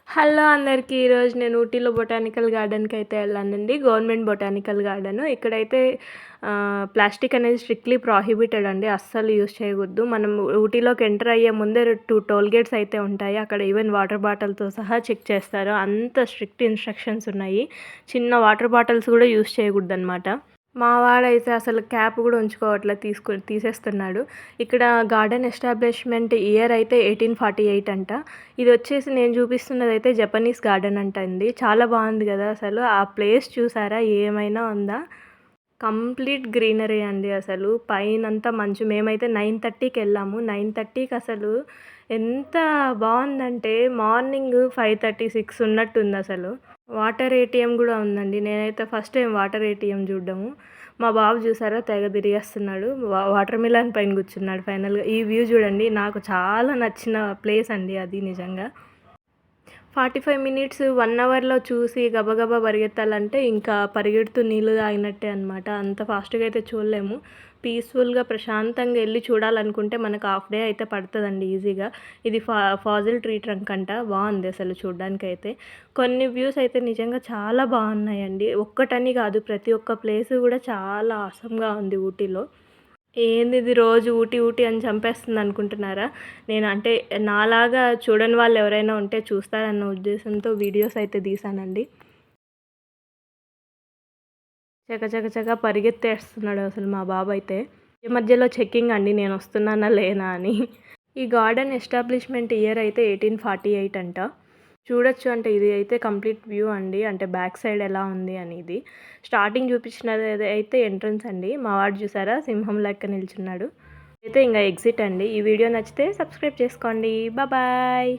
Hello అందరికీ. ఈరోజు నేను ఊటీలో బొటానికల్ గార్డెన్‌కైతే వెళ్ళానండి. Government botanical garden. ఇక్కడైతే ప్లాస్టిక్ అనేది స్ట్రిక్ట్‌లీ ప్రొహిబిటెడ్ అండి. అస్సలు యూజ్ చేయకూడదు. మనం ఊటీలోకి ఎంటర్ అయ్యే ముందే 2 టోల్ గేట్స్ అయితే ఉంటాయి. అక్కడ ఈవెన్ వాటర్ బాటిల్‌తో సహా చెక్ చేస్తారు. అంత స్ట్రిక్ట్ ఇన్‌స్ట్రక్షన్స్ ఉన్నాయి. చిన్న వాటర్ బాటిల్స్ కూడా యూజ్ చేయకూడదనమాట. మా వాడైతే అసలు క్యాప్ కూడా ఉంచుకోవట్లే, తీసేస్తున్నాడు. ఇక్కడ గార్డెన్ ఎస్టాబ్లిష్మెంట్ ఇయర్ అయితే 1848 అంట. ఇది వచ్చేసి నేను చూపిస్తున్నదైతే జపనీస్ గార్డెన్ అంట అండి. చాలా బాగుంది కదా అసలు. ఆ ప్లేస్ చూసారా, ఏమైనా ఉందా? కంప్లీట్ గ్రీనరీ అండి అసలు. పైనంతా మంచు. మేమైతే 9:30కి వెళ్ళాము. 9:30కి అసలు ఎంత బాగుందంటే మార్నింగ్ 5:30, 6 ఉన్నట్టుంది అసలు. వాటర్ ఏటీఎం గూడా ఉందండి. నేనైతే ఫస్ట్ టైం వాటర్ ఏటీఎం చూడ్డము. మా బాబు చూసారా, తెగ తిరిగేస్తున్నాడు. వాటర్ మిలన్ పైన కూర్చున్నాడు ఫైనల్‌గా. ఈ వ్యూ చూడండి. నాకు చాలా నచ్చిన ప్లేస్ అండి అది నిజంగా. 45 మినిట్స్, 1 అవర్‌లో చూసి గబగబా పరిగెత్తాలంటే ఇంకా పరిగెడుతూ నీళ్ళు తాగినట్టే అనమాట. అంత ఫాస్ట్‌గా అయితే చూడలేము. పీస్‌ఫుల్‌గా ప్రశాంతంగా ఎళ్లి చూడాలనుకుంటే మనకు హాఫ్ డే అయితే పడతదండి ఈజీగా. ఇది ఫాజిల్ ట్రీ ట్రంక్ అంట. బావుంది అసలు చూడ్డానికైతే. కొన్ని వ్యూస్ అయితే నిజంగా చాలా బావున్నాయండి. ఒక్కటని కాదు, ప్రతి ఒక్క ప్లేసు కూడా చాలా ఆసమ్‌గా ఉంది ఊటీలో. ఏందిది రోజు ఊటీ, ఊటీ అని చంపేస్తుందనుకుంటున్నారా? నేను అంటే నాలాగా చూడని వాళ్ళెవరైనా ఉంటే చూస్తారన్న ఉద్దేశంతో వీడియోస్ అయితే తీశానండి. చక పరిగెత్తేస్తున్నాడు అసలు మా బాబైతే. ఈ మధ్యలో చెకింగ్ అండి, నేనొస్తున్నానా లేనా అని. ఈ గార్డెన్ ఎస్టాబ్లిష్మెంట్ ఇయర్ అయితే 1848 అంట. చూడొచ్చు అంటే ఇది అయితే కంప్లీట్ వ్యూ అండి. అంటే బ్యాక్ సైడ్ ఎలా ఉంది అనేది. స్టార్టింగ్ చూపించినది అయితే ఎంట్రన్స్ అండి. మా వాడు చూసారా, సింహం లెక్క నిల్చున్నాడు. అయితే ఇంక ఎగ్జిట్ అండి. ఈ వీడియో నచ్చితే సబ్స్క్రైబ్ చేసుకోండి. బాయ్.